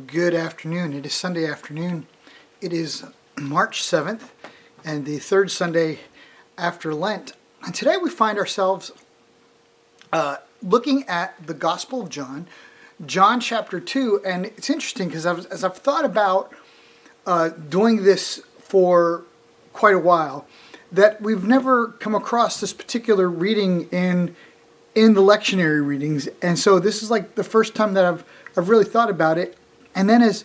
Good afternoon. It is Sunday afternoon. It is March 7th and the third Sunday after Lent. And today we find ourselves looking at the Gospel of John, John chapter 2. And it's interesting because as I've thought about doing this for quite a while, that we've never come across this particular reading in the lectionary readings. And so this is like the first time that I've really thought about it. And then as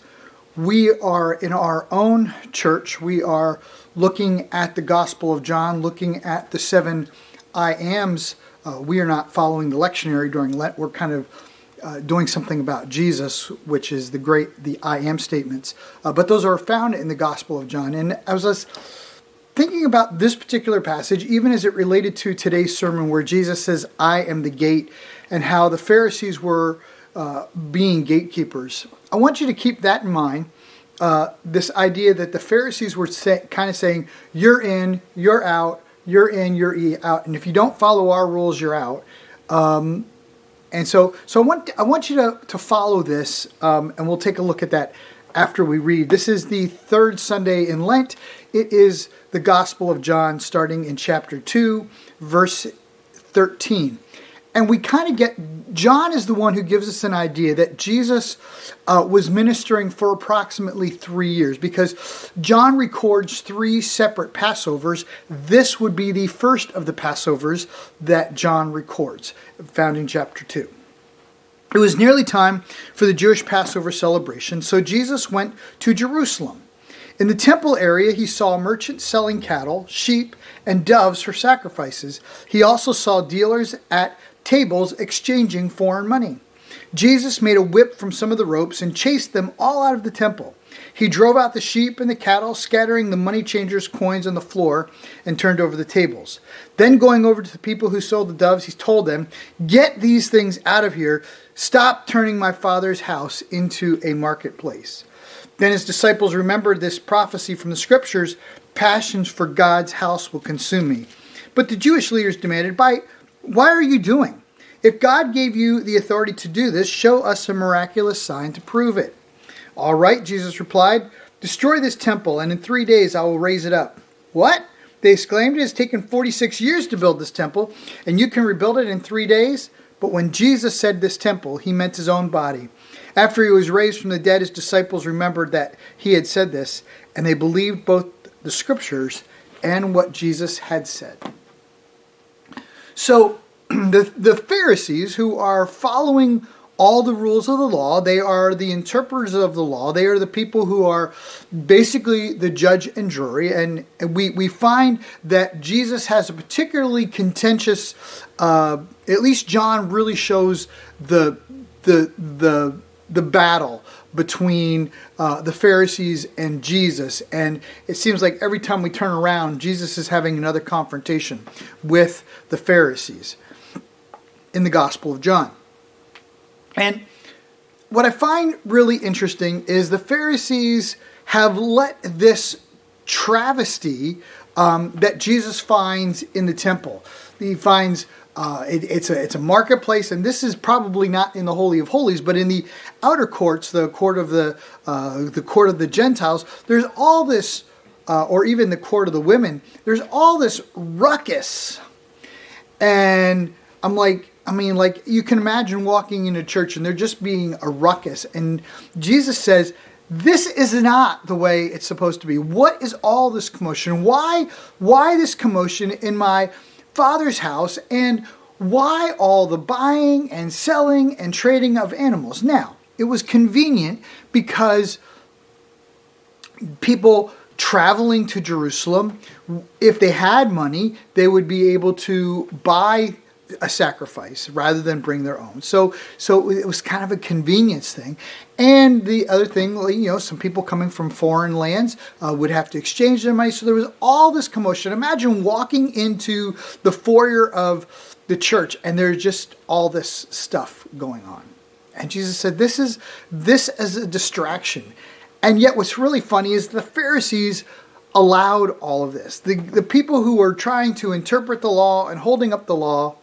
we are in our own church, we are looking at the Gospel of John, looking at the 7 I ams. We are not following the lectionary during Lent. We're kind of doing something about Jesus, which is the I am statements. But those are found in the Gospel of John. And as I was thinking about this particular passage, even as it related to today's sermon where Jesus says, I am the gate, and how the Pharisees were being gatekeepers, I want you to keep that in mind. This idea that the Pharisees were kind of saying, you're in, you're out, you're in, you're out, and if you don't follow our rules, you're out. And so I want you to follow this, and we'll take a look at that after we read. This is the third Sunday in Lent. It is the Gospel of John, starting in chapter 2, verse 13. And we kind of get, John is the one who gives us an idea that Jesus was ministering for approximately 3 years, because John records 3 separate Passovers. This would be the first of the Passovers that John records, found in chapter 2. It was nearly time for the Jewish Passover celebration, so Jesus went to Jerusalem. In the temple area, he saw merchants selling cattle, sheep, and doves for sacrifices. He also saw dealers at tables exchanging foreign money. Jesus made a whip from some of the ropes and chased them all out of the temple. He drove out the sheep and the cattle, scattering the money changers' coins on the floor, and turned over the tables. Then going over to the people who sold the doves, he told them, "Get these things out of here. Stop turning my Father's house into a marketplace." Then his disciples remembered this prophecy from the scriptures, "Passions for God's house will consume me." But the Jewish leaders demanded, "Why are you doing? If God gave you the authority to do this, show us a miraculous sign to prove it." "All right," Jesus replied, "destroy this temple, and in 3 days I will raise it up." "What?" they exclaimed. "It has taken 46 years to build this temple, and you can rebuild it in 3 days?" But when Jesus said this temple, he meant his own body. After he was raised from the dead, his disciples remembered that he had said this, and they believed both the scriptures and what Jesus had said. So the Pharisees, who are following all the rules of the law, they are the interpreters of the law. They are the people who are basically the judge and jury. And we find that Jesus has a particularly contentious, at least John really shows the battle between the Pharisees and Jesus. And it seems like every time we turn around, Jesus is having another confrontation with the Pharisees in the Gospel of John. And what I find really interesting is the Pharisees have let this travesty that Jesus finds in the temple. He finds it's a marketplace, and this is probably not in the Holy of Holies, but in the outer courts, the court of the Gentiles. There's all this, or even the court of the women. There's all this ruckus, and you can imagine walking into church and there just being a ruckus. And Jesus says, this is not the way it's supposed to be. What is all this commotion? Why this commotion in my Father's house? And why all the buying and selling and trading of animals? Now, it was convenient because people traveling to Jerusalem, if they had money, they would be able to buy a sacrifice rather than bring their own. So it was kind of a convenience thing. And the other thing, some people coming from foreign lands would have to exchange their money. So there was all this commotion. Imagine walking into the foyer of the church and there's just all this stuff going on. And Jesus said, this is a distraction. And yet what's really funny is the Pharisees allowed all of this. The people who were trying to interpret the law and holding up the law,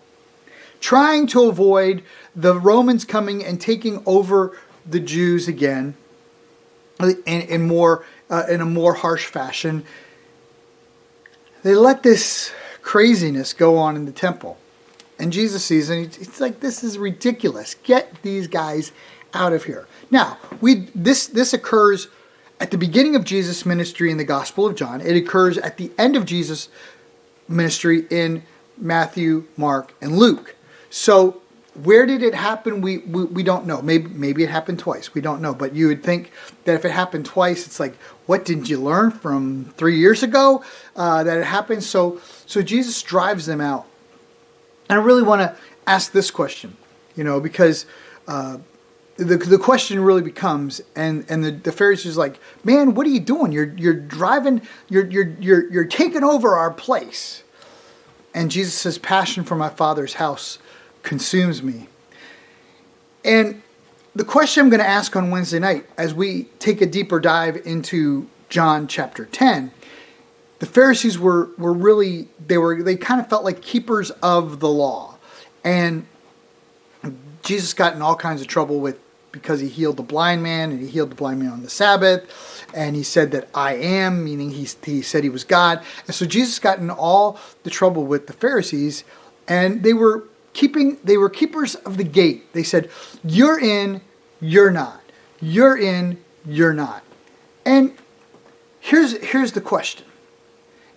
trying to avoid the Romans coming and taking over the Jews again, in a more harsh fashion, they let this craziness go on in the temple. And Jesus sees it, and it's like, this is ridiculous. Get these guys out of here. Now, this occurs at the beginning of Jesus' ministry in the Gospel of John. It occurs at the end of Jesus' ministry in Matthew, Mark, and Luke. So where did it happen? We don't know. Maybe it happened twice. We don't know. But you would think that if it happened twice, it's like, what did you learn from 3 years ago that it happened? So Jesus drives them out. And I really want to ask this question, because the question really becomes, and the Pharisees are like, man, what are you doing? You're driving, you're taking over our place. And Jesus says, passion for my Father's house consumes me. And the question I'm going to ask on Wednesday night, as we take a deeper dive into John chapter 10, the Pharisees they kind of felt like keepers of the law. And Jesus got in all kinds of trouble because he healed the blind man, and he healed the blind man on the Sabbath. And he said that I am, meaning he said he was God. And so Jesus got in all the trouble with the Pharisees, and they were keepers of the gate. They said, you're in, you're not. You're in, you're not. And here's the question.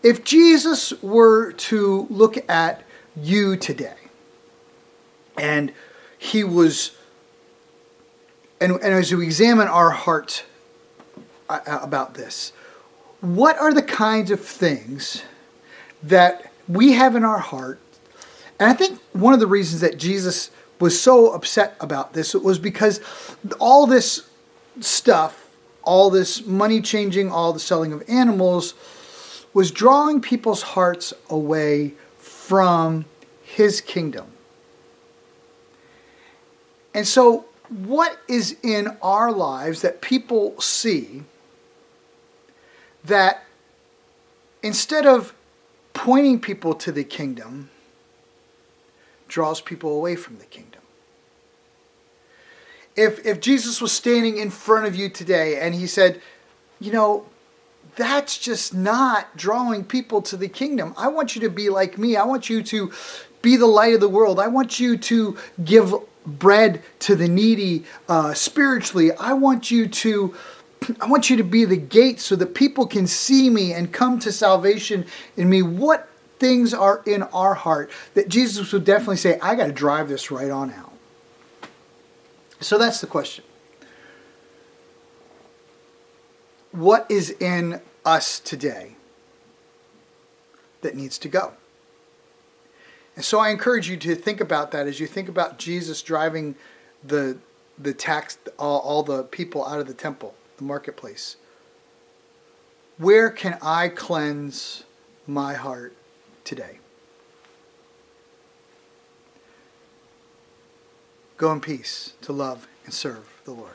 If Jesus were to look at you today, and he was, and as we examine our heart about this, what are the kinds of things that we have in our heart? And I think one of the reasons that Jesus was so upset about this was because all this stuff, all this money changing, all the selling of animals, was drawing people's hearts away from his kingdom. And so what is in our lives that people see that instead of pointing people to the kingdom, draws people away from the kingdom? If Jesus was standing in front of you today and he said, that's just not drawing people to the kingdom. I want you to be like me. I want you to be the light of the world. I want you to give bread to the needy spiritually. I want you to be the gate so that people can see me and come to salvation in me. What things are in our heart that Jesus would definitely say, I got to drive this right on out? So that's the question. What is in us today that needs to go? And so I encourage you to think about that as you think about Jesus driving the tax, all the people out of the temple, the marketplace. Where can I cleanse my heart today? Go in peace to love and serve the Lord.